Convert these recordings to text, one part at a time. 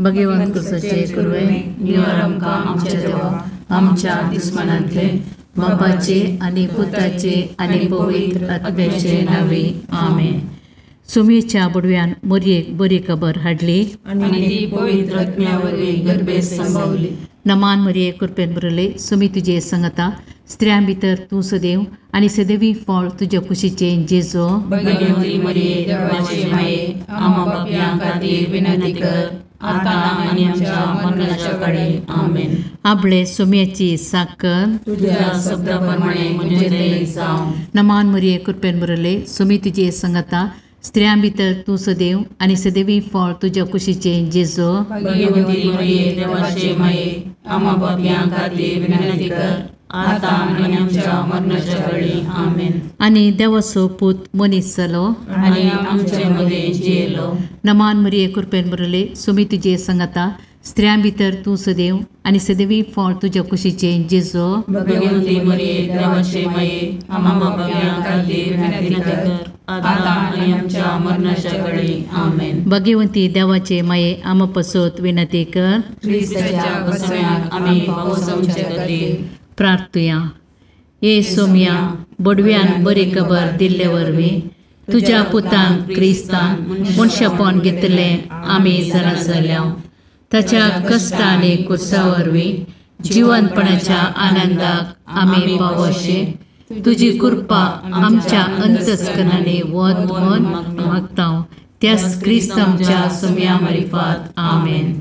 भगवंत कृपेचे कुरवे निवार आमकां आमच्या देवा आमच्या दुस्मनांतले बापाचे आनी पुताचे आनी पवित्र आत्म्याचे नावे आमेन. सुमेच्या बुडव्यान मोरयेक बरी खबर हाडली आनी ती पवित्र आत्म्यावरवीं गर्भेस संभवली. नमान मरिये कृपेन बरले सुमी तुजे संगता स्त्रियां भितर तूं सदैव आनी सदैवी फळ तुज्या कुशीचे जेजो. भगवंती मरिये देवाचे माये आम्हा पापयां खातीर विनंती कर आता आनी आमच्या मरणाच्या काळी आमेन. आपले सुम्याची साकर तुझ्या शब्दाप्रमाणे म्हणजे ते जावं. नमान मरिये कृपेन बरले सुमी तुजे संगता स्त्रियां भितर तूं सदैव आनी सदैवी फळ तुज्या कुशीचे जेजो. भगवंती मरिये देवाचे माये आम्हा पापयां खातीर विनंती कर आता आनी आमच्या मरणाच्या काळी आमेन. आनी देवाचो पूत मनीस जालो आनी आमचे मदे जियेलो. नमान मरिये कृपेन बरले सुमी तुजे संगता स्त्रियां भितर तूं सदैव आनी सदैवी फळ तुज्या कुशीचे जेजो. भगवंती मरिये देवाचे माये आम्हा पापयां खातीर विनंती कर आता आनी आमच्या मरणाच्या काळी आमेन. भगवंती देवाचे माये आम पसोत विनंती कर. ख्रिस्ताच्या बसव्याक आमी पावसावचे खातीर प्रार्थुया. ये सोम्या बडव्यान बरी खबर दिल्ले वरवीं तुज्या पुतान क्रिस्तान मनशापण घेतले आमी जरा जाल्या ताच्या कश्ट आनी कुर्सा वरवीं जिवंतपणाच्या आनंदाक आमी पावशे तुजी कृपा आमच्या अंतस्करणाने वत मन मागता त्याच क्रिस्त आमच्या सोम्या मार्फत आमेन.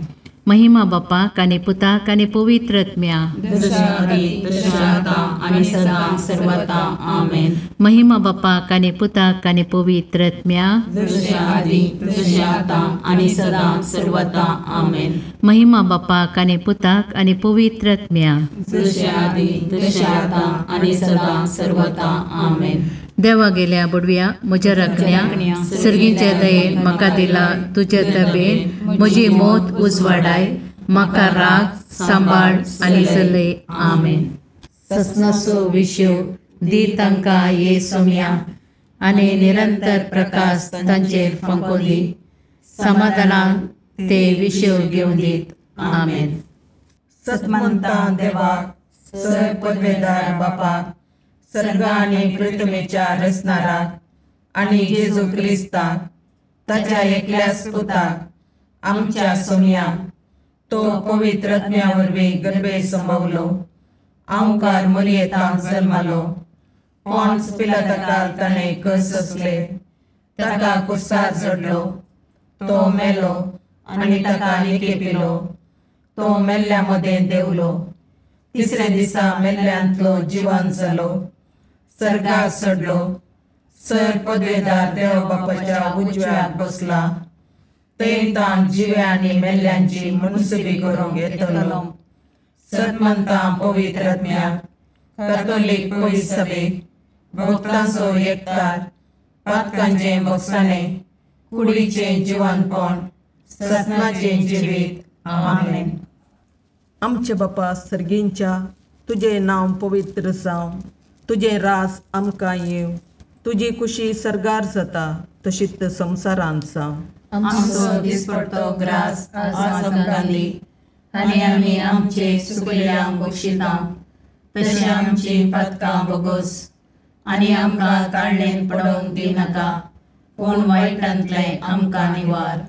महिमा बापाक आनी पुताक आनी पवित्र आत्म्या जशा आदी तशा आता आनी सदां सर्वदा आमेन. महिमा बापाक आनी पुताक आनी पवित्र आत्म्या जशा आदी तशा आता आनी सदां सर्वदा आमेन. महिमा बापाक आनी पुताक आनी पवित्र आत्म्या जशा आदी तशा आता आनी सदां सर्वदा आमेन. देवा गेल्या बुडव्या म्हज्या राखण्या सर्गीच्या दयेन म्हाका दिला तुज्या तबेन म्हजी मोत उजवाडाय म्हाका राग सांबाळ आनी चलय आमेन. ससनाचो विशो दी तांकां ये सोम्या आनी निरंतर प्रकाश तांचेर फंकोन दी समाधानान ते विशो घेवन दीत आमेन. सतमंता देवाक सर पदवेदार बापाक सर्ग आनी पृथ्वीच्या रचणाराक आनी जेजू क्रिस्ताक ताच्या एकल्याच पुताक आमच्या सोम्या तो पवित्र आत्म्या वरवीं गर्भे संभवलो आमकां मरियेंत जल्मालो. पोंच पिलाताकाल ताणें कस असले ताका कुर्सार चडलो तो मेलो आनी ताका निकेपिलो तो मेल्ल्या मदें देवलो. तिसरे दिसा मेल्ल्यांतलो जिवंत जालो सर्गाक चडलो सर पदवेदार देव बापाच्या उजव्याक बसला. थंय ताण जिव्या आनी मेल्ल्यांची मनसुबी करूंक येतलो. सतमंता पवित्र आत्म्याक कातोलीक पयस सभेक भक्तांचो एकठार पातकांचें बगसाणें कुडीचें जिवंतपण सतनाचें जिवीत आमेन. आमचे बापा सर्गींच्या तुझे नांव पवित्र जावं तुझे रास आमकां येव तुजी कुशी सर्गार जाता तशीच संवसारांत जावं. आमचो दिसपडटो ग्रास आज आमकां दी आनी आमी आमचे सुकल्यांक बक्षिता तशें आमची पातकां बोगोस आनी आमकां काळणेन पडोवंक दिनाका पूण वायटांतले आमकां निवार.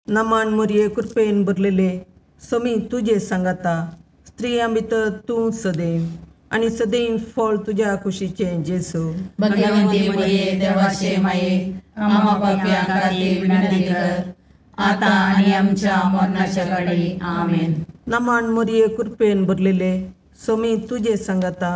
नमान मरिये कृपेन भरलेले समी तुजे सांगाता स्त्रियां भितर तूं सदैव आनी सदैव फळ तुज्या कुशीचें जेजू. भगवंती मरिये देवाचे माये आम्हा पापयां खातीर विनंती कर आता आनी आमच्या मरणाच्या काळी आमेन. नमान मरिये कृपेन भरलेले समी तुजे सांगाता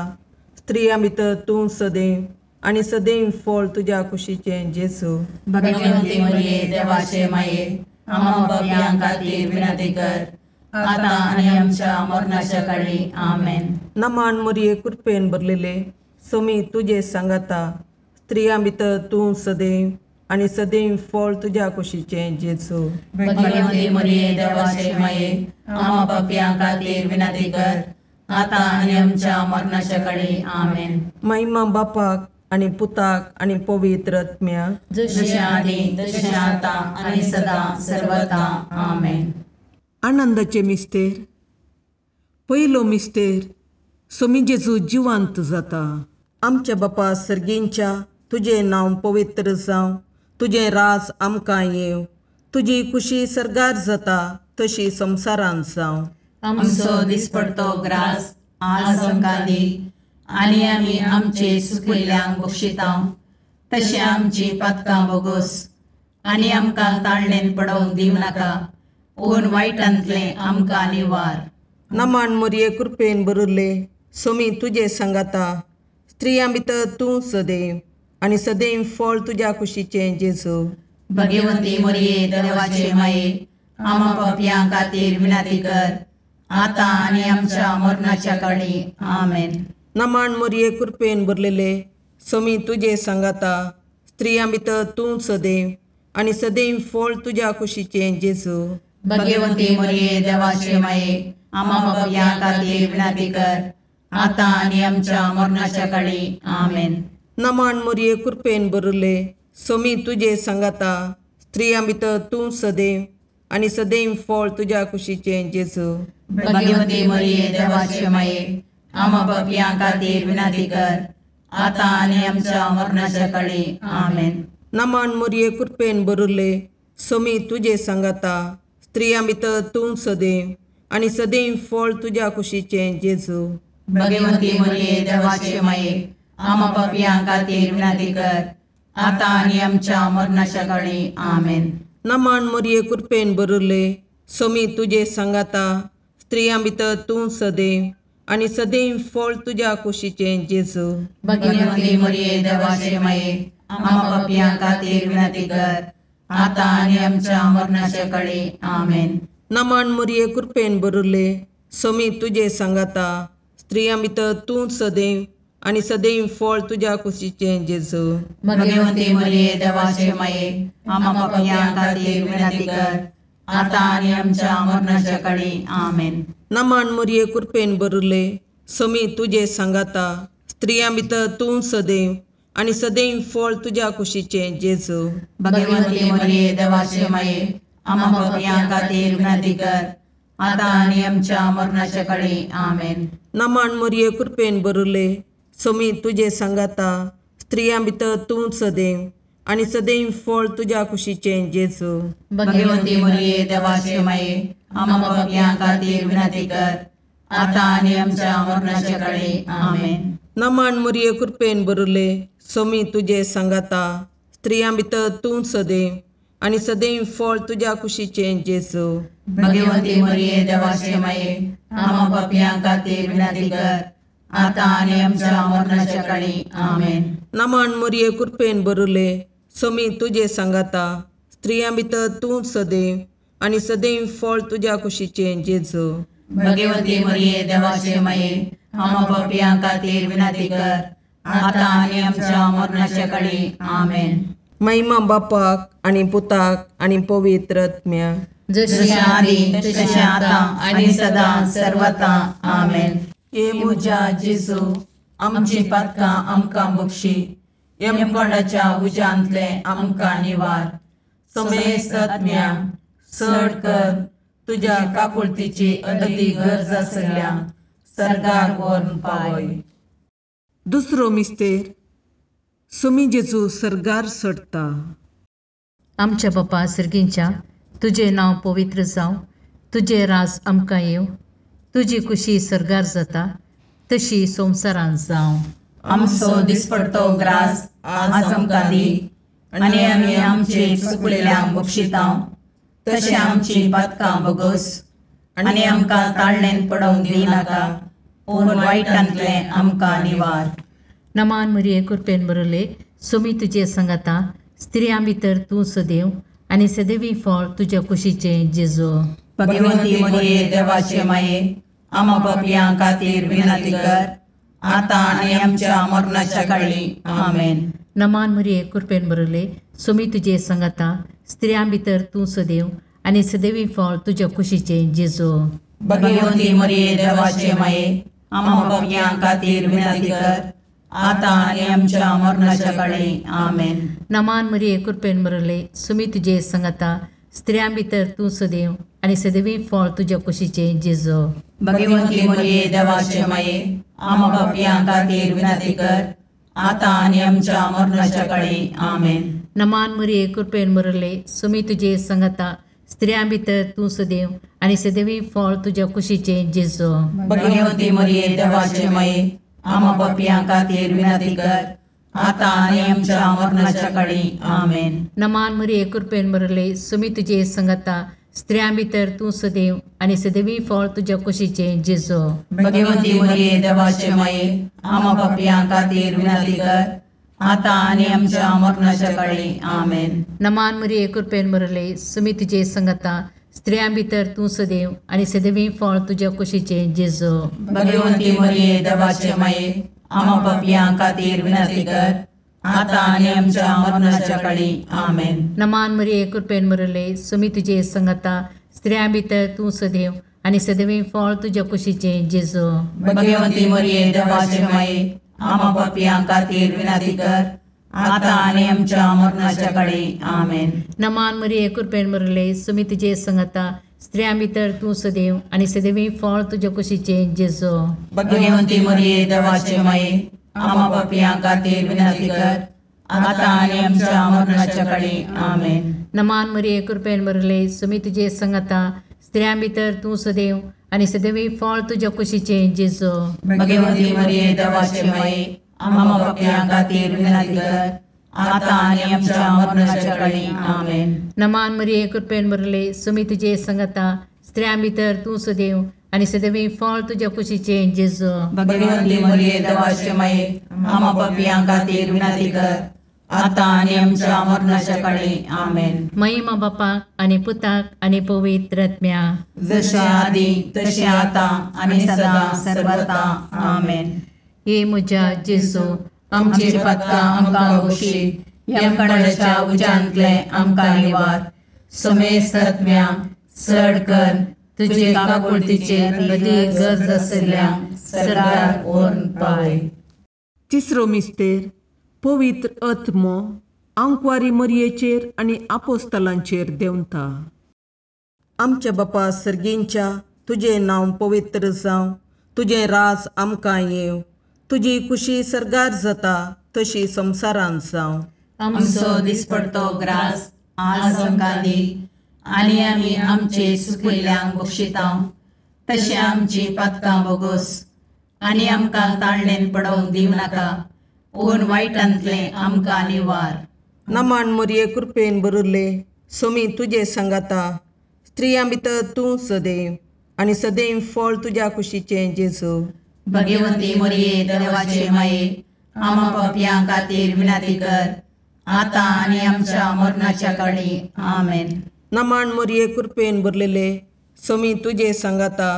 स्त्रियां भितर तूं सदैव आनी सदैव फळ तुज्या कुशीचें जेजू. भगवंती मरिये देवाचे माये आम्हा पापयां खातीर विनंती कर आता आनी आमच्या मरणाच्या काळी आमेन. नमान मरिये कृपेन भरलेले समी तुजे सांगाता स्त्रियां भितर तूं सदैव आनी सदैव फळ तुज्या कुशीचें जेजू. भगवंती मरिये देवाचे माये आम्हा पापयां खातीर विनंती कर आता आनी आमच्या मरणाच्या काळी आमेन. महिमा बापाक आनी पुताक आनी पवित्र आत्म्याक जशें आदी तशें आता आनी सदां सर्वदा आमेन. आनंदाचे मिस्तेर. पयलो मिस्तेर, सोमी जेजू जिवंत जाता. आमच्या बापा सर्गींच्या, तुजें नांव पवित्र जावं, तुजें राज आमकां येवं, तुजी कुशी सरगार जाता तशी संवसारांत जावं. आमचो दिसपडतो ग्रास आज आमकां दी, आनी आमी आमचे चुकिल्ल्यांक बक्षितांव, तशें आमची पातकां बोगोस, आनी आमकां ताळणेन पडोवंक दिवं नाका, पूण वायटांतलें आमकां निवार. नमान मोरये कृपेन बरुल्ले, सोमी तुजे सांगाता, स्त्रियां भितर तूं सदैव, आनी सदैव फळ तुज्या कुशीचें जेजू. भगवंती मोरये देवाचे माये, आमा पापयां खातीर विनंती कर, आतां आनी आमच्या मरणाच्या काळी. आमेन. नमान मोरये कृपेन भरलेले, सोमी तुजे सांगाता, स्त्रियां भितर तूं सदैव, आनी सदैव फळ तुज्या कुशीचें जेजू. भगवंती मोरये देवाचे माये, आमा पापयां खातीर विनंती कर, आतां आनी आमच्या मरणाच्या काळी. आमेन. नमान मोरये कृपेन भरले, सोमी तुजे सांगाता, स्त्रियां भितर तूं सदैव, आनी सदैव फळ तुज्या कुशीचें जेजू. भगवंती मोरये देवाचे माये, आमा पापयां खातीर विनंती कर, आतां आनी आमच्या मरणाच्या काळी. आमेन. नमान मोरये कृपेन भरले, सोमी तुजे सांगाता, स्त्रियां भितर तूं सदैव, आनी सदैव फळ तुज्या कुशीचें जेजू. भगवंती मोरये देवाचे माये, आमा पापयां खातीर विनंती कर, आतां आनी आमच्या मरणाच्या काळी. आमेन. नमान मोरये कृपेन भरले, सोमी तुजे सांगाता, स्त्रियां भितर तूं सदैव, आनी सदैव फळ तुज्या कुशीचें जेजू. भगवंती मोरये देवाचे माये, आमा पापयां खातीर विनंती कर, आतां आनी आमच्या मरणाच्या काळी. आमेन. नमान मोरये कृपेन भरले, सोमी तुजे सांगाता, स्त्रियां भितर तूं सदैव, आनी सदैव फळ तुज्या कुशीचें जेजू. भगवंती मोरये देवाचे माये, आमा पापयां खातीर विनंती कर, आतां आनी आमच्या मरणाच्या काळी. आमेन. नमान मोरये कृपेन भरले, सोमी तुजे सांगाता, स्त्रियां भितर तूं सदैव, आनी सदैव फळ तुज्या कुशीचें जेजू. भगवंती मोरये देवाचे माये, आमा पापयां खातीर विनंती कर, आतां आनी आमच्या मरणाच्या काळी. आमेन. नमान मोरये कृपेन भरले, सोमी तुजे सांगाता, स्त्रियां भितर तूं सदैव, आनी सदैव फळ तुज्या कुशीचें जेजू. भगवंती मोरये देवाचे माये, आमा पापयां खातीर विनंती कर, आतां आनी आमच्या मरणाच्या काळी. आमेन. नमान मोरये कृपेन भरले, सोमी तुजे सांगाता, स्त्रियां भितर तूं सदैव, आनी सदैव फळ तुज्या कुशीचें जेजू. भगवंती मोरये देवाचे माये, आमा पापयां खातीर विनंती कर, आतां आनी आमच्या मरणाच्या काळी. आमेन. नमान मोरये कृपेन भरले, सोमी तुजे सांगाता, स्त्रियां भितर तूं सदैव, आनी सदैव फळ तुज्या कुशीचें जेजू. भगवंती मोरये देवाचे माये, आमा पापयां खातीर विनंती कर, आतां आनी आमच्या मरणाच्या काळी. आमेन. महिमा बापाक आनी पुताक आनी पवित्र आत्म्याक, जशें आदी तशें आतां आनी सदां सर्वता. आमेन. हे म्हज्या जेजू, आमची पातकां आमकां बक्षी, यमकोंडाच्या उज्यांतले आमकां निवार. समेस्त आत्म्या चड कर, तुज्या काकुळतीची अदी गरज आसल्यान सर्गाक व्हरून पावय. दुसरो मिस्तेर, सोमी जेजू सर्गार सडटा. आमच्या बापा सर्गींच्या, तुजें नांव पवित्र जावं, तुजें राज आमकां येवं, तुजी कुशी सरगार जाता तशी संवसारांत जावं. आमचो दिसपडतो ग्रास आज आमकां दी, आनी आमी आमचे चुकलेल्यांक बक्षितांव, तशें आमची पातकां बोगोस, आनी आमकां ताळणेन पडोवंक दिवं नाका, पूण वायटांतलें आमकां निवार. नमान मोरये कृपेन भरले, सोमी तुजे सांगाता, स्त्रियां भितर तूं सदैव, आनी सदैवी फळ तुज्या कुशीचें जेजू. भगवंती मोरये देवाचे माये, आमा पापयां खातीर विनंती कर, आतां आनी आमच्या मरणाच्या काळी. आमेन. नमान मोरये कृपेन भरले, सोमी तुजे सांगाता, स्त्रियां भितर तूं सदैव, आनी सदैवी फळ तुज्या कुशीचें जेजू. भगवंती मोरये देवाचे माये, आमा पापयां खातीर विनंती कर, आतां आनी आमच्या मरणाच्या काळी. आमेन. नमान मोरये कृपेन भरले, सोमी तुजे सांगाता, स्त्रियां भितर तूं सदैव, आणि सदैवी फळ तुझ्या कुशीचे जेजू. भगवंती मरिये देवाचे माये, आम्हा पापियां खातीर विनंती कर, आता आणि आमच्या मरणाच्या काळी. आमेन. नमान मरिये कृपेन बरले, सुमी तुझे संगता, स्त्रियां भितर तू सदैव आणि सदैवी फळ तुझ्या कुशीचे जेजू. भगवंती मरिये देवाचे माये, आम्हा पापियां खातीर विनंती कर, आता आणि आमच्या मरणाच्या काळी. आमेन. नमान मरिये कृपेन बरले, सुमी तुझे संगता, स्त्रियां भितर तू सदैव आणि सदैवी फळ तुझ्या कुशीचे जेजू. भगवंती मरिये देवाचे माये, आम्हा पापियां खातीर विनंती कर, आता आणि आमच्या मरणाच्या काळी. आमेन. नमान मरिये कृपेन बरले, सुमी तुझे संगता, स्त्रियां भितर तू सदैव आणि सदैवी फळ तुझ्या कुशीचे जेजू. भगवंती मरिये देवाचे माये, आम्हा पापियां खातीर विनंती कर, आता आणि आमच्या मरणाच्या काळी. आमेन. नमान मरिये कृपेन बरले, सुमी तुझे संगता, स्त्रियां भितर तू सदैव आणि सदैवी फळ तुझ्या कुशीचे जेजू. भगवंती मरिये देवाचे माये, आम्हा पापियां खातीर विनंती कर, आता आणि आमच्या मरणाच्या काळी. आमेन. नमान मरिये कृपेन बरले, सुमी तुझे संगता, स्त्रियां भितर तू सदैव आणि सदैवी फळ तुझ्या कुशीचे जेजू. भगवंती मरिये देवाचे माये, आम्हा पापियां खातीर विनंती कर, आता आणि आमच्या मरणाच्या काळी. आमेन. नमान मरिये कृपेन बरले, सुमी तुझे संगता, स्त्रियां भितर तू सदैव आणि सदैवी फळ तुझ्या कुशीचे जेजू. भगवंती मरिये देवाचे माये, आम्हा पापियां खातीर विनंती कर, आता आणि आमच्या मरणाच्या काळी. आमेन. नमान मरिये कृपेन बरले, सुमी तुझे संगता, स्त्रियां भितर तू सदैव आणि सदैवी फळ तुझ्या कुशीचे जेजू. भगवंती मरिये देवाचे माये, आम्हा पापियां खातीर विनंती कर, आता आणि आमच्या मरणाच्या काळी. आमेन. महिमा बापाक आणि पुताक आणि पवित्र आत्म्या, जसे आधी तसे आता आणि सदा सर्वदा. आमेन. हे म्हज्या जेजू, आमची पत्कां आमकां बक्षी, यमकणाच्या उजांतले आमकां निवार. समेस्त आत्म्या चड कर, तुजे काकुळतीचेर कधी गरज आसल्यांक सरकार ओन पाय. तिसरो मिस्तेर पवित्र आत्मो आंकवारी मरियेचेर आनी आपोस्तलांचेर देंवता. आमच्या बापा सर्गींच्या, तुजें नांव पवित्र जावं, तुजें राज आमकां येव, तुजी कुशी सरगार जाता तशी संवसारांत जावं. आमचो दिसपडतो ग्रास आज आमकां दी, आनी आमी आमचे सुकयल्यांक बक्षितांव, तशें आमची पातकां बोगोस, आनी आमकां ताळणेन पडोवंक दिवं नाका, पूण वायटांतले आमकां निवार. नमान मरिये कृपेन बरले, सोमी तुजे सांगाता, स्त्रियां भितर तूं सदैव आनी सदैव फळ तुज्या कुशीचें जेजू. भगवंती मरिये देवाचे माये, आम्हा पापियां खातीर विनंती कर, आता आनी आमच्या मरणाच्या काळी. आमेन. नमान मरिये कृपेन बरलेले, सोमी तुजे सांगाता,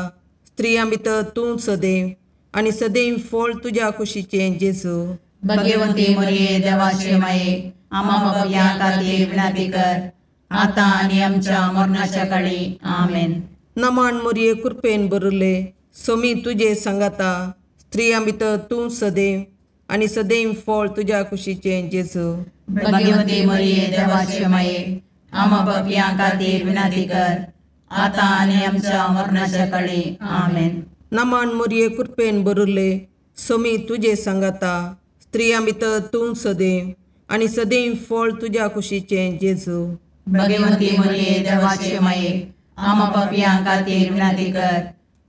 स्त्रियां भितर तूं सदैव आनी सदैव फळ तुज्या कुशीचें जेजू. भगवंती मरिये देवाचे माये, आम्हा पापियां खातीर विनंती कर, आता आनी आमच्या मरणाच्या काळी. आमेन. नमान मरिये कृपेन बरले, सोमी तुजे सांगाता, स्त्रियां भितर तूं सदैव आनी सदैव फळ तुज्या कुशीचें जेजू. भगवंती मरिये देवाचे माये, आम्हा पापियां खातीर विनंती कर, आता आनी आमच्या मरणाच्या काळी. आमेन. नमान मरिये कृपेन बरले, सोमी तुजे सांगाता, स्त्रियां भितर तूं सदैव आनी सदैव फळ तुज्या कुशीचें जेजू. भगवंती मरिये देवाचे माये, आम्हा पापियां खातीर विनंती कर,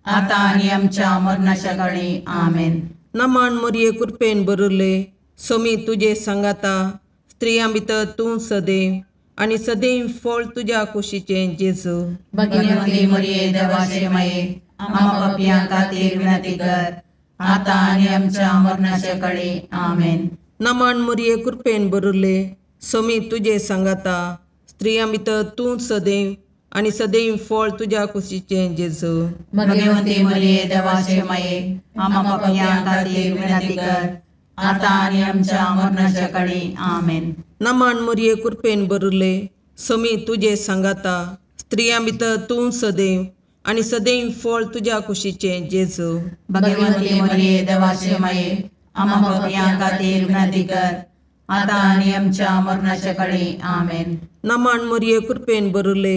आता आनी आमच्या मरणाच्या काळी. आमेन. नमान मरिये कृपेन बरले, सोमी तुजे सांगाता, स्त्रियां भितर तूं सदैव आनी सदैव फळ तुज्या कुशीचें जेजू. भगवंती मरिये देवाचे माये, आम्हा पापियां खातीर विनंती कर, आता आनी आमच्या मरणाच्या काळी. आमेन. नमान मरिये कृपेन बरले, सोमी तुजे सांगाता, स्त्रियां भितर तूं सदैव आनी सदैव फळ तुज्या कुशीचें जेजू. भगवंती मरिये देवाचे माये, आम्हा पापियां खातीर विनंती कर, आता आनी आमच्या मरणाच्या काळी. आमेन. नमान मरिये कृपेन बरले, सोमी तुजे सांगाता, स्त्रियां भितर तूं सदैव आनी सदैव फळ तुज्या कुशीचें जेजू. भगवंती मरिये देवाचे माये, आम्हा पापियां खातीर विनंती कर, आता आनी आमच्या मरणाच्या काळी. आमेन. नमान मरिये कृपेन बरले,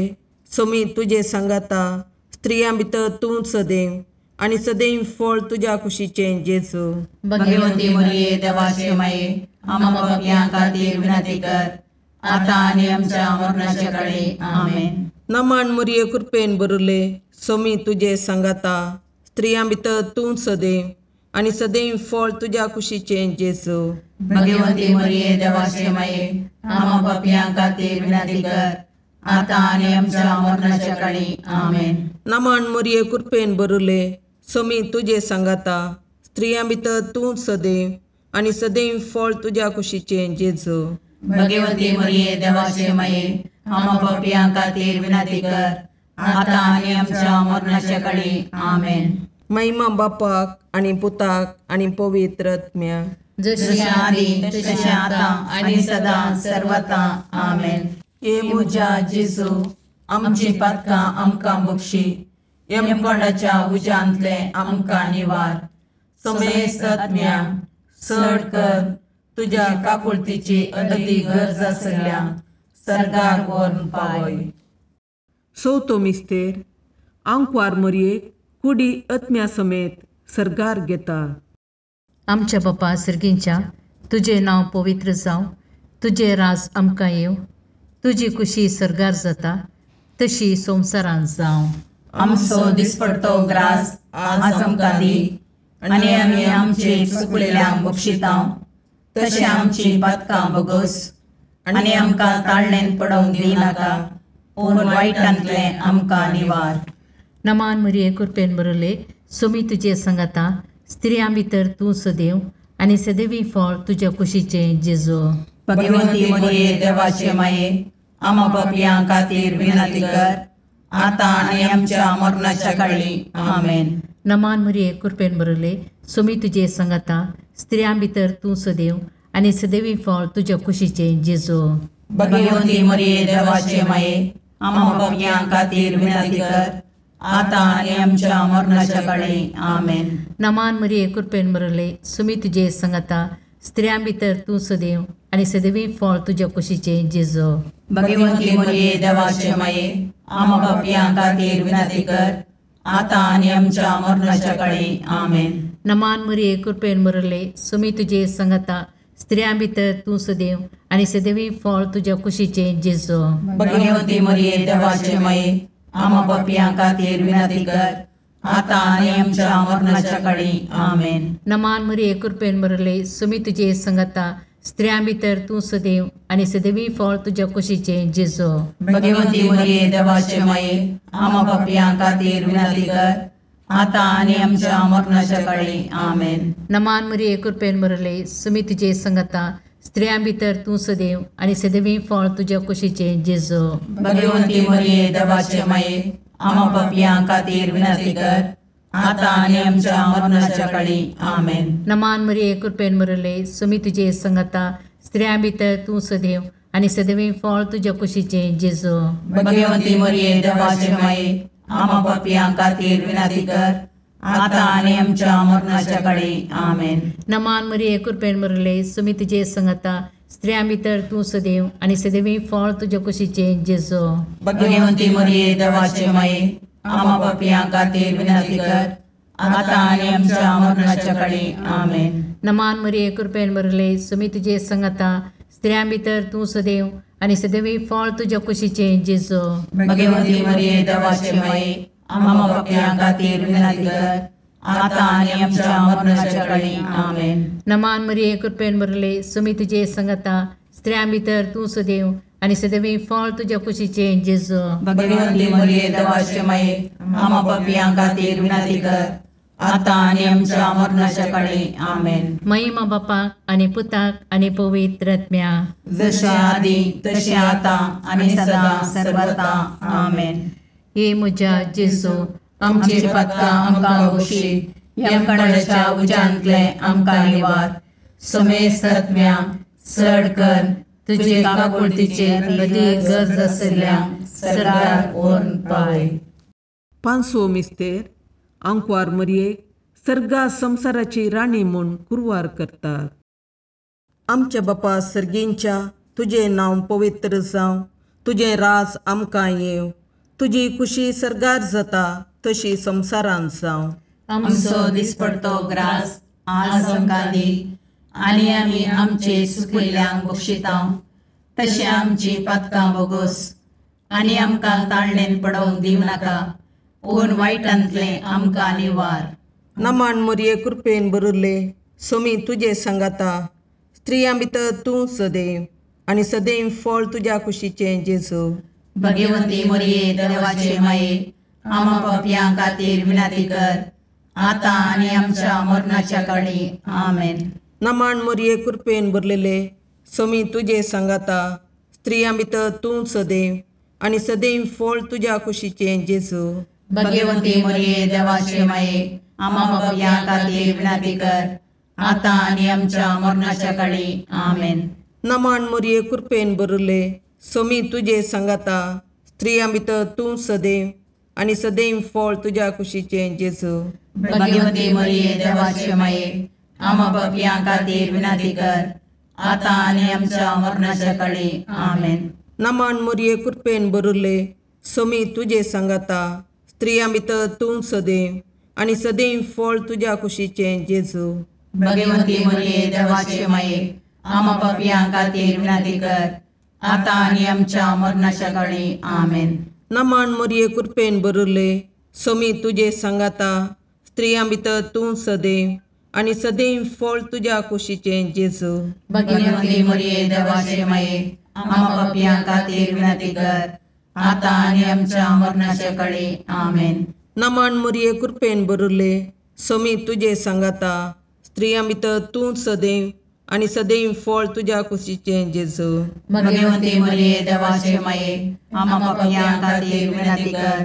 सोमी तुजे सांगाता स्त्रियां भितर तूं सदैव आनी सदैव फळ तुज्या कुशीचें जेजू. भगवंती मरिये देवाचे माये आम्हा पापियां खातीर विनंती कर आता आनी आमच्या मरणाच्या काळी आमेन. नमन मरिये कृपेन बरले सोमी तुजे सांगाता स्त्रियां भितर तूं सदैव आनी सदैव फळ तुज्या कुशीचें जेजू. भगवंती मरिये देवाचे माये आम्हा पापियां खातीर विनंती कर आता आनी आमच्या मरणाच्या काळी आमेन. नमन मरिये कृपेन बरले सोमी तुजे सांगाता स्त्रियां भितर तूं सदैव आनी सदैव फळ तुज्या कुशीचें जेजू. भगवंती मरिये देवाचे माये आम्हा पापियां खातीर विनंती कर आता आनी आमच्या मरणाच्या काळी आमेन. महिमा बापाक आनी पुताक आनी पवित्र आत्म्याक, जशी आदी तशी आता आणि सदा सर्वता आमेन. ये मुजा जेजू आमची पातकां आमकां बक्षी, यमकोंडाच्या उज्यांतले आमकां निवार. समेस्त आत्म्या चड कर तुज्या काकुळतीची अदी गरज आसल्या सर्गाक व्हरून पावय. चवथो मिस्तेर आंकवार मरयेक कुडी आत्म्या समेत सर्गार घेता. आमच्या बापा सर्गींच्या तुजें नांव पवित्र जावं, तुजें राज आमकां येवं, तुजी कुशी सर्गार जाता तशी संवसारांत जावं. आमचो दिसपडतो ग्रास आज आमकां दी आनी आमी आमचे चुकलेल्यांक बक्षितांव, तशें आमची पातकां बोगोस आनी आमकां ताळणेन पडोवंक दिनाका, पूण वायटांतले आमकां निवार. नमान मरिये कृपेन बरले सोमी तुजे सांगाता स्त्रियां भितर तूं सदैव आनी सदैवी फळ तुज्या कुशीचें जेजू. भगवंती मरिये देवाचे माये आम्हा पापियां खातीर विनंती कर आता आनी आमच्या मरणाच्या काळी आमेन. नमान मरिये कृपेन बरले सोमी तुजे सांगाता स्त्रियां भितर तूं सदैव आनी सदैवी फळ तुज्या कुशीचें जेजू. भगवंती मरिये देवाचे माये आम्हा पापियां खातीर विनंती कर आता आनी आमच्या मरणाच्या काळी आमेन. नमान मरिये कृपेन बरले सोमी तुजे सांगाता स्त्रियां भितर तूं सदैव आनी सदैवी फळ तुज्या कुशीचें जेजू. भगवंती मरिये देवाचे माये आम्हा पापियां खातीर विनंती कर आता आनी आमच्या मरणाच्या काळी आमेन. नमान मरिये कृपेन बरले सोमी तुजे सांगाता स्त्रियां भितर तूं सदैव आनी सदैवी फळ तुज्या कुशीचें जेजू. भगवंती मरिये देवाचे माये आम्हा पापियां खातीर विनंती कर आता आनी आमच्या मरणाच्या काळी आमेन. नमान मरिये कृपेन बरले सोमी तुजे सांगाता स्त्रियां भितर तूं सदैव आनी सदैवी फळ तुज्या कुशीचें जेजू. भगवंती मरिये देवाचे माये आम्हा पापियां खातीर विनंती कर आता आनी आमच्या मरणाच्या काळी आमेन. नमान मरिये कृपेन बरले सोमी तुजे सांगाता स्त्रियां भितर तूं सदैव आनी सदैवी फळ तुज्या कुशीचें जेजू. भगवंती मरिये देवाचे माये आम्हा पापियां खातीर विनंती कर आता आनी आमच्या मरणाच्या काळी आमेन. नमान मरिये कृपेन बरले सोमी तुजे सांगाता स्त्रियां भितर तूं सदैव आनी सदैवी फळ तुज्या कुशीचें जेजू. भगवंती मरिये देवाचे माये आम्हा पापियां खातीर विनंती कर आता आनी आमच्या मरणाच्या काळी आमेन. नमान मरिये कृपेन बरले सोमी तुजे सांगाता स्त्रियां भितर तूं सदैव आनी सदैवी फळ तुज्या कुशीचें जेजू. भगवंती मरिये देवाचे माये आम्हा पापियां खातीर विनंती कर आता आनी आमच्या मरणाच्या काळी आमेन. नमान मरिये कृपेन बरले सोमी तुजे सांगाता स्त्रियां भितर तूं सदैव आनी सदैवी फळ तुज्या कुशीचें जेजू. भगवंती मरिये देवाचे माये आम्हा पापियां खातीर विनंती कर आता आनी आमच्या मरणाच्या काळी आमेन. नमान मरिये कृपेन बरले सोमी तुजे सांगाता स्त्रियां भितर तूं सदैव आनी सदैवी फळ तुज्या कुशीचें जेजू. भगवंती मरिये देवाचे माये आम्हा पापियां खातीर विनंती कर आता आनी आमच्या मरणाच्या काळी आमेन. महिमा बापाक आनी पुताक आनी पवित्र आत्म्याक, जशे आदी तशे आता आनी सदा सर्वता आमेन. हे म्हज्या जेजू आमची पातकां आमकां बक्षी, यमकोंडाच्या उज्यांतले आमकां निवार. समेस्त आत्म्या चड कर तुजे काकुळतीचे अदीक गरज आसल्यांक सर्गार व्हरून पावय. पांचवो मिस्तेर आंकवार मरयेक सर्गा संवसाराची राणी म्हूण कुरवार करतात. आमच्या बापा सर्गींच्या तुजें नांव पवित्र जावं, तुजें राज आमकां येवं, तुजी कुशी सरगार जाता तशी संवसारांत जावं. आमचो दिसपडतो ग्रास आज आमकां दी, आनी आमी आमचे सुकिल्ल्यांक बक्षितांव. तशें आमची पातकां बोगोस, आनी आमकां ताळणेन पडोवंक दिव नाका, पूण वायटांतलें आमकां निवार. नमान मोरये कृपेन बरुल्ले, सोमी तुजे सांगाता, स्त्रियां भितर तूं सदैव, आनी सदैव फळ तुज्या कुशीचें जेजू. भगवंती मोरये देवाचे माये, आमा पापयां खातीर विनंती कर, आतां आनी आमच्या मरणाच्या काळी. आमेन. नमान मोरये कृपेन भरलेले, सोमी तुजे सांगाता, स्त्रियां भितर तूं सदैव, आनी सदैव फळ तुज्या कुशीचें जेजू. भगवंती मोरये देवाचे माये, आमा पापयां खातीर विनंती कर, आतां आनी आमच्या मरणाच्या काळी. आमेन. नमान मोरये कृपेन भरले, सोमी तुजे सांगाता, स्त्रियां भितर तूं सदैव, आनी सदैव फळ तुज्या कुशीचें जेजू. भगवंती मोरये देवाचे माये, आमा पापयां खातीर विनंती कर, आतां आनी आमच्या मरणाच्या काळी. आमेन. नमान मोरये कृपेन भरले, सोमी तुजे सांगाता, स्त्रियां भितर तूं सदैव, आनी सदैव फळ तुज्या कुशीचें जेजू. भगवंती मोरये देवाचे माये, आमा पापयां खातीर विनंती कर, आतां आनी आमच्या मरणाच्या काळी. आमेन. नमान मोरये कृपेन भरले, सोमी तुजे सांगाता, स्त्रियां भितर तूं सदैव, आनी सदैव फळ तुज्या कुशीचें जेजू. भगवंती मोरये देवाचे माये, आमा पापयां खातीर विनंती कर, आतां आनी आमच्या मरणाच्या काळी. आमेन. नमान मोरये कृपेन भरले, सोमी तुजे सांगाता, स्त्रियां भितर तूं सदैव, आनी सदैव फळ तुज्या कुशीचें जेजू. भगवंती मोरये देवाचे माये, आमा पापयां खातीर विनंती कर,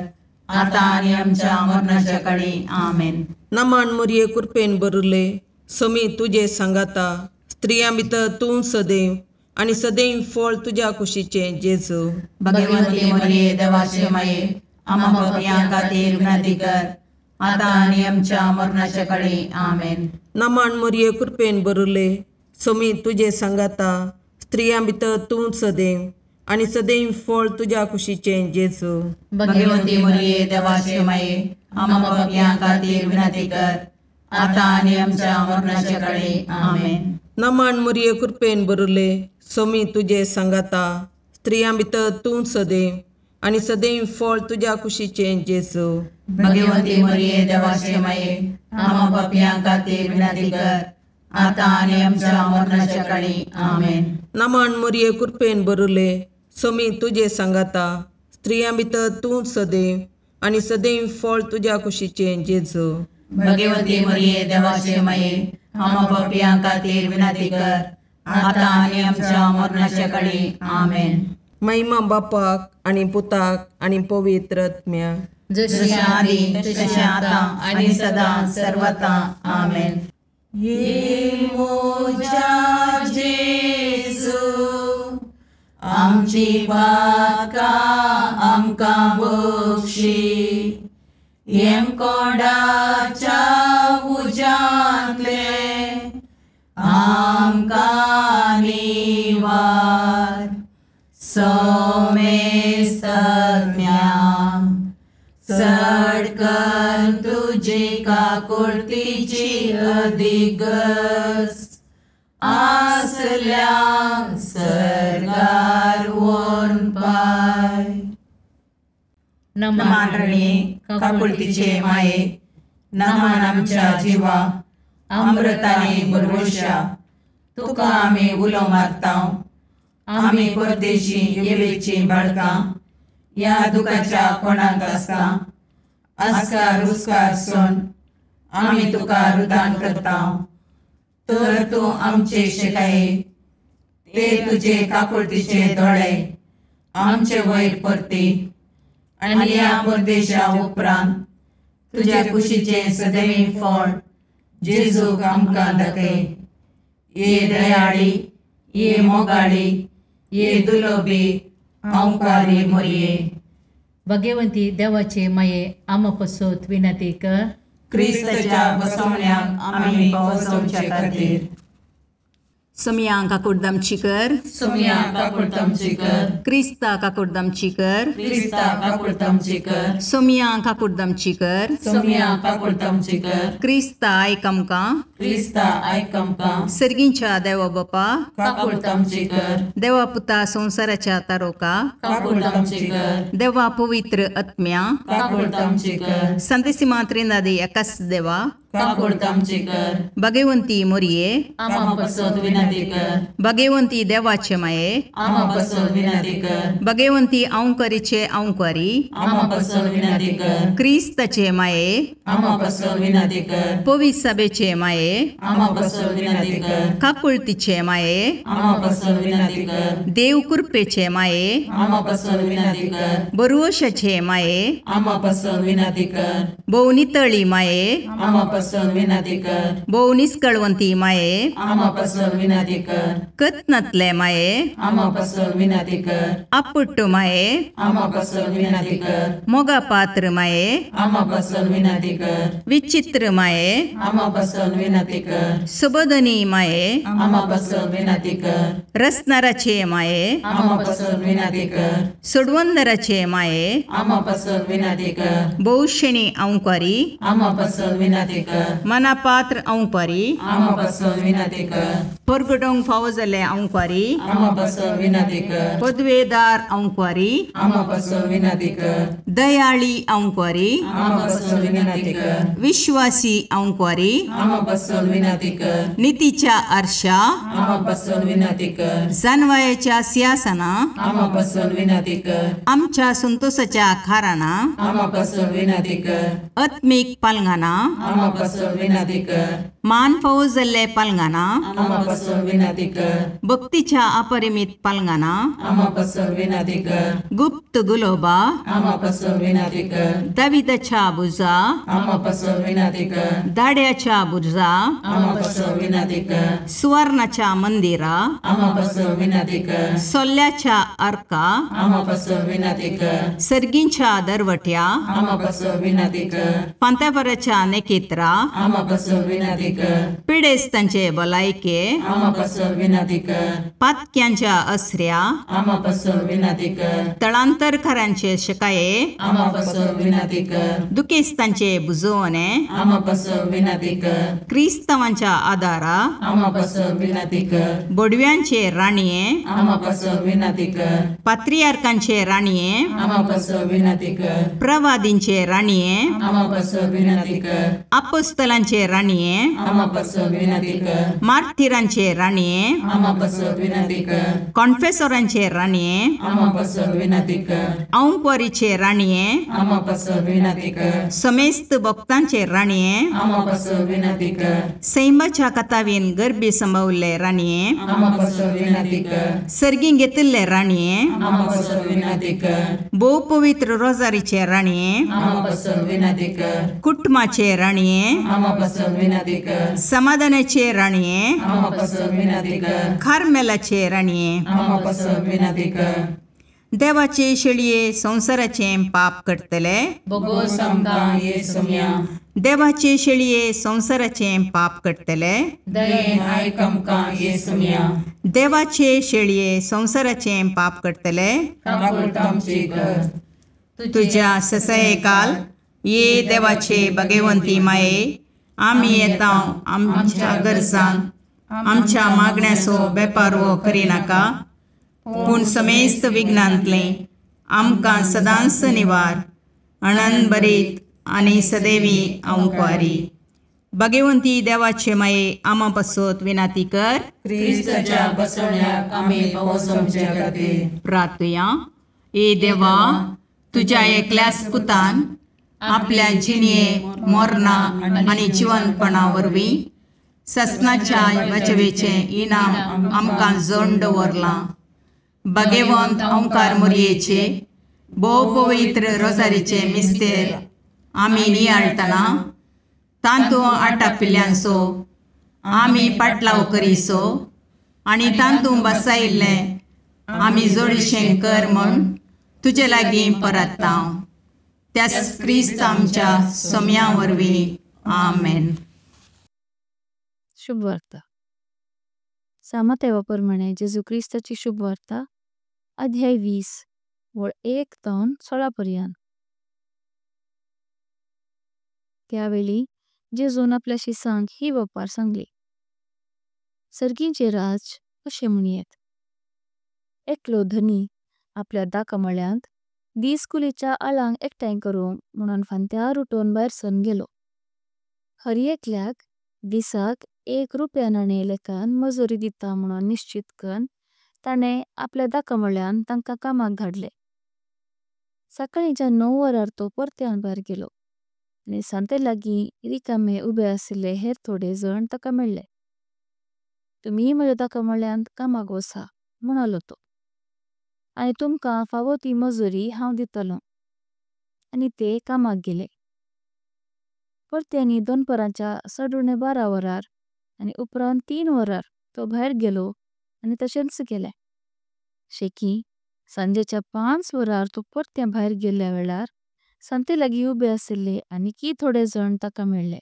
आतां आनी आमच्या मरणाच्या काळी. आमेन. नमान मोरये कृपेन भरले, सोमी तुजे सांगाता, स्त्रियां भितर तूं सदैव, आनी सदैव फळ तुज्या कुशीचें जेजू. भगवंती मोरये देवाचे माये, आमा पापयां खातीर विनंती कर, आतां आनी आमच्या मरणाच्या काळी. आमेन. नमान मोरये कृपेन भरले, सोमी तुजे सांगाता, स्त्रियां भितर तूं सदैव, आनी सदैव फळ तुज्या कुशीचें जेजू. भगवंती मोरये देवाचे माये, आमा पापयां खातीर विनंती कर, आतां आनी आमच्या मरणाच्या काळी. आमेन. नमान मोरये कृपेन भरले, सोमी तुजे सांगाता, स्त्रियां भितर तूं सदैव, आनी सदैव फळ तुज्या कुशीचें जेजू. भगवंती मोरये देवाचे माये, आमा पापयां खातीर विनंती कर, आतां आनी आमच्या मरणाच्या काळी. आमेन. नमान मोरये कृपेन भरले, सोमी तुजे सांगाता, स्त्रियां भितर तूं सदैव, आनी सदैव फळ तुज्या कुशीचें जेजू. भगवंती मोरये देवाचे माये, आमा पापयां खातीर विनंती कर, आतां आनी आमच्या मरणाच्या काळी. आमेन. महिमा बापाक आनी पुताक आनी पवित्र आत्म्याक, जशें आदी तशें आतां आनी सदां सर्वता. आमेन. ये मोजा जेजू, आमची पातकां आमकां बक्षी, येम कोंडाच्या उज्यांतले आमकां निवार. सोमेस्त सडकन तुजी काकुळतीची अधिगस, आसल्या सरगार वोन पाय. नमान रणे काकुळतीचे माये, नमान आमच्या जिवा, अमृताने भरवशा, तुका आमी उलो मारतांव. आमी परदेशी येवेची बाळकां, या दुखाच्या कोणाक आसता, आस्कार रुस्कार सोन आमी तुका रुदान करतांव. तर तूं आमचे शिकाये, ते तुजे काकुळतीचे दोळे आमचे वयर परती, आनी या परदेशा उपरांत तुज्या कुशीचे सदैव फळ जेजूक आमकां दाखय. ये दयाळी, ये मोगाळी, ये दुलोबी, ओंकारी मोरये. भगवंती देवाचे माये, आमा पसोत विनंती कर, क्रिस्ताच्या बसवण्याक आमी पावसोवचे खातीर. सोमिया काकुर्दमची कर, सोमिया काकुर्दमची कर, क्रिस्ता काकुर्दमची कर, क्रिस्ता काकुर्दमची कर, सोमिया काकुर्दमची कर, सोमिया काकुर्दमची कर, क्रिस्ता आयकमका, क्रिस्ता आयकमका, सर्गींच्या देवा बापा, काकुर्दमची कर, देवा पुता संसाराच्या तारोका, काकुर्दमची कर, देवा पवित्र आत्म्या, काकुर्दमची कर, संतसिमा त्रिनादी एकाच देवा, काकुर्दमची कर, भगवंती मोरिये, आम्हा बसत विनंती कर, भगवंती देवाचे माये, आम्हा बसत विनंती कर, भगवंती औंकरीचे औंकरी, आम्हा बसत विनंती कर, क्रिस्ताचे माये, आम्हा बसत विनंती कर, पवित्र सभेचे माये, आम्हा बसत विनंती कर, काकुळतीचे माये, आम्हा बसत विनंती कर, देव कृपेचे माये, आम्हा बसत विनंती कर, बरुवशाचे माये, आम्हा बसत विनंती कर, बहुनितळी माये, आम्हा बसत विनंती कर, बहुनिष्कळवंती माये, आम्हा बसत विनंती कर, कतनातले माये, आम्हा बसत विनंती कर, अपुट्टू माये, आम्हा बसत विनंती कर, मोगा पात्र माये, आम्हा बसत विनंती कर, विचित्र माये, आम्हा बसत विनंती कर, सुबोधनी माये, आम्हा बसत विनंती कर, रसनाराचे माये, आम्हा बसत विनंती कर, सुडवंदराचे माये, आम्हा बसत विनंती कर, बहुशणी औंकरी, आम्हा बसत विनंती कर, मनापात्र औंकरी, आम्हा बसत विनंती कर, परगडोंग फावो जाल्ले औंकरी, आम्हा बसत विनंती कर, पदवेदार औंकरी, आम्हा बसत विनंती कर, दयाळी औंकरी, आम्हा बसत विनंती कर, विश्वासी औंकरी, आम्हा बसत विनंती कर, नीतीच्या आरशा, आम्हा बसत विनंती कर, जानवायाच्या सिंहासना, आम्हा बसत विनंती कर, आमच्या संतोषाच्या खाराना, आम्हा बसत विनंती कर, आत्मिक पालंगाना, आम्हा बसत विनंती कर, मान फावो जाल्ले पालंगाना, आम्हा बसत विनंती कर, भक्तीच्या अपरिमित पालंगाना, आम्हा बसत विनंती कर, गुप्त गुलोबा, आम्हा बसत विनंती कर, दाविदाच्या बुजा, आम्हा बसत विनंती कर, दाड्याच्या बुजा, आम्हा बसत विनंती कर, सुवर्णाच्या मंदिरा, आम्हा बसत विनंती कर, सोल्ल्याच्या अर्का, आम्हा बसत विनंती कर, सर्गींच्या दरवट्या, आम्हा बसत विनंती कर, पांत्यापराच्या नेकेत्रा, आम्हा बसत विनंती कर, पिडेस्तांचे भलायके, आम्हा बसत विनंती कर, पातक्यांच्या असऱ्या, आम्हा बसत विनंती कर, तळांतरकारांचे शकाये, आम्हा बसत विनंती कर, दुखेस्तांचे बुजवणे, आम्हा बसत विनंती कर, क्रिस्तवांच्या आदारा, आम्हा बसत विनंती कर, बोडव्यांचे राणीये, आम्हा बसत विनंती कर, पात्रियार्कांचे राणीये, आम्हा बसत विनंती कर, प्रवादींचे राणीये, आम्हा बसत विनंती कर, अपोस्तलांचे राणीये, आम्हा बसत विनंती कर, मार्थिरांचे राणीये, आम्हा बसत विनंती कर, कॉन्फेसोरांचे राणीये, आम्हा बसत विनंती कर, औंकवारीचे राणीये, आम्हा बसत विनंती कर, समेस्त भक्तांचे राणीये, आम्हा बसत विनंती कर, सैमाच्या कथावीन गर्भी संभवले राणीये, आम्हा बसत विनंती कर, सर्गीं घेतिल्ले राणीये, आम्हा बसत विनंती कर, बहु पवित्र रोजारीचे राणीये, आम्हा बसत विनंती कर, कुटुंबाचे राणीये, आम्हा बसत विनंती कर, समाधानाचे राणीये, आम्हा बसत विनंती कर, खारमेलाचे राणीये, आम्हा बसत विनंती कर, देवाचे शेळये संसाराचे पाप करतले, बगोस आमकां येसुम्या, देवाचे शेळये संसाराचे पाप करतले, दयेन आयक आमकां येसुम्या, देवाचे शेळये संसाराचे पाप करतले, काकुळट आमची कर, तुझ्या ससये काल ये देवाचे भगवंती माये, आम्ही येता आमच्या गरजांक आमच्या मागण्याचो बेपारवो करिनाका, पूण समेस्त विघ्नांतले आमकां सदांच निवार, आनंद बरीत आनी सदैवी औंकवारी. भगवंती देवाचे माये आमा पासत विनाती कर. क्रिस्ताच्या बसवण्याक आमी पावसमचे खातीर प्रार्थया. ए देवा, तुझ्या एकल्याच पुतान आपल्या जिणये मोरणा आनी जिवंतपणा वरवीं ससनाच्या वाचवेचे इनाम आमकां जोडून दवरलां. भगवंत ओंकार मोरयेचे भोव पवित्र रोजारीचे मिस्तेर आमी नियाळतना तांतूं आटापिल्ल्यांचो आमी पाटलाव करिसो आनी तांतूं बसायिल्लें आमी जोडीशें कर म्हूण तुजे लागीं परतता. त्याच क्रिस्त आमच्या सोम्या वरवीं. आमेन. शुभ वार्ता. सामातेवा प्रमाणे जेजू क्रिस्ताची शुभ वार्ता अध्याय 20 वळ 1 ते 16 पर्यंत. त्यावेळी जेजून आपल्या शिसांक ही वपार सांगली. सर्गींचे राज अशे म्हणयेत. एकलो धनी आपल्या दाकामळ्यांत दिसकुलीच्या आलांक एकठांय करूंक म्हणून फांत्यार उठून भायर सरून गेलो. हर एकल्याक दिसाक 1 रुपया नाणे लेखान मजुरी दिता म्हणून निश्चित करून ताणे आपल्या दाकामळ्यांत तांकां कामाक धाडले. सकाळींच्या 9 वरार तो परत्यान भायर गेलो आनी सांते लागीं रिकामे उबे आशिल्ले हेर थोडे जण ताका मेळ्ळे. तुमी म्हज्या दाकामळ्यांत कामाक वसा म्हणालो तो, आनी तुमकां फावो ती मजुरी हांव दितलो. आनी ते कामाक गेले. परत्यांनी दनपराच्या 12:30 वरार आनी उपरांत 3 वरार तो भायर गेलो आनी तशेंच केलें. शेकी सांजेच्या 5 वरार तो परत्या भायर गेल्या वेळार सांते लागीं उबे आशिल्ले आनीकी थोडे जण ताका मेळ्ळे.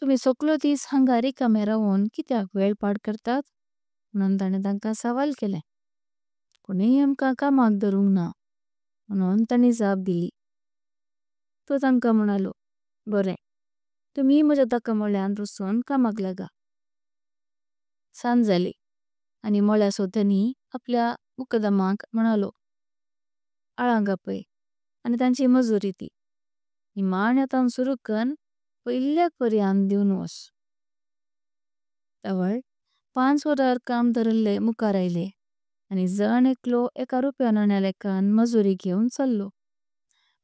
तुमी सगलो दीस हांगा रिकामे रावून कित्याक वेळ पाड करतात म्हणून ताणें तांकां सवाल केलें. कोणीय आमकां कामाक धरूंक ना म्हणून तांणी जाप दिली. तो तांकां म्हणालो, बरें, तुमी म्हज्या दाकामळ्यांत वचून कामाक लागा. सांज जाली आनी मळ्याचो धनी आपल्या मुकदमाक म्हणालो, आळांक आपय आनी तांची मजुरी दी. निमाण्यातान सुरू करून पयल्या पर्यंत दिवन वच. तवळ 5 वरार काम धरिल्ले मुखार आयले आनी जण एकलो 1 रुपया नाण्या लेखान मजुरी घेवन चल्लो.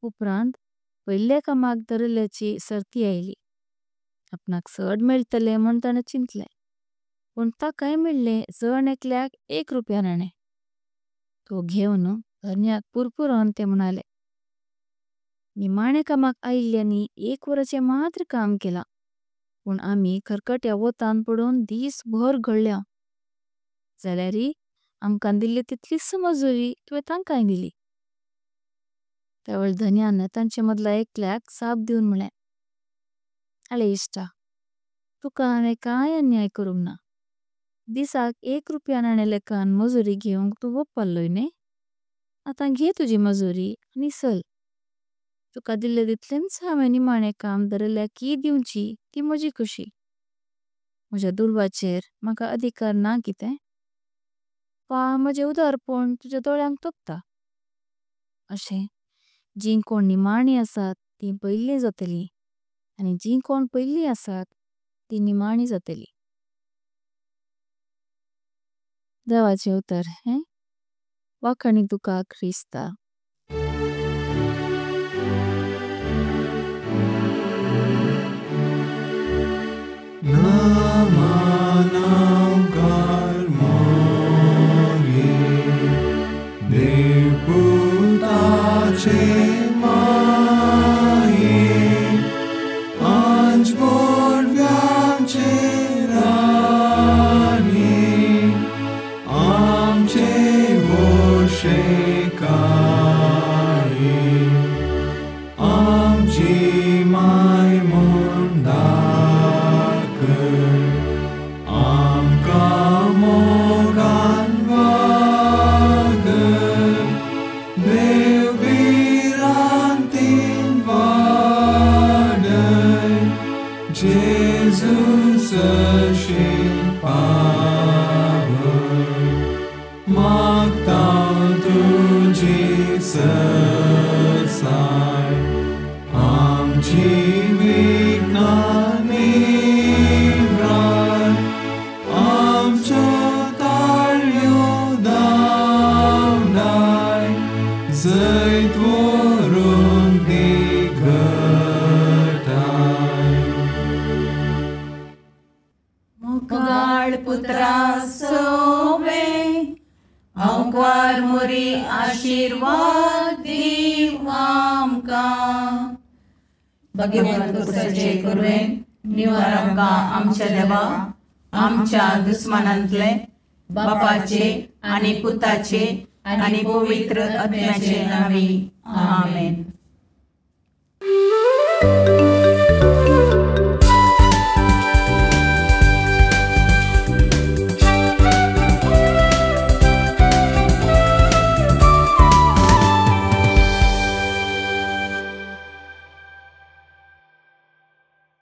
उपरांत पयल्या कामाक धरिल्ल्याची सर्ती आयली. आपणाक चड मेळटले म्हूण ताणें चिंतलें, पूण ताकाय मेळ्ळें जण एकल्याक 1 रुपया नाणें. तो घेवन धन्याक पुरपुरोन ते म्हणाले, निमाणे कामाक आयिल्ल्यांनी 1 वराचें मात्र काम केलां, पूण आमी खरकट्या वोतान पडून दीसभर घडल्या. जाल्यारी आमकां दिल्ली तितलीच मजुरी तुवें तांकांय दिली. त्यावेळ धन्यान तांचे मदल्या एकल्याक साप दिवन म्हळें, आले इश्टा, तुका हांवें कांय अन्याय करूंक ना. दिसाक 1 रुपया नाणें लेखान मजुरी घेवंक तूं वप्पारलोय न्ही. आतां घे तुजी मजुरी आनी चल. तुका दिल्ले तितलेंच हांवें निमाणें काम धरिल्ल्याकी दिवची ती म्हजी खुशी. म्हज्या दुडवाचेर म्हाका अधिकार ना कितें? वा म्हजें उदारपण तुज्या दोळ्यांक तोपता? अशें जीं कोण निमाणीं आसात तीं पयलीं जातलीं आनी जीं कोण पयलीं आसात तीं निमाणीं जातलीं. देवाचें उतर हें वाखाणी तुका क्रिस्ता. मुगाळ पुत्रा सोवे अवकार मोरी आशीर्वाद दीव आमकां. भगवंत पुरुषाचे करुवेन निवार आमकां आमच्या देवा आमच्या दुस्मनांतले बापाचे आनी पुताचे आनी पवित्र आत्म्याचे नामी. आमेन.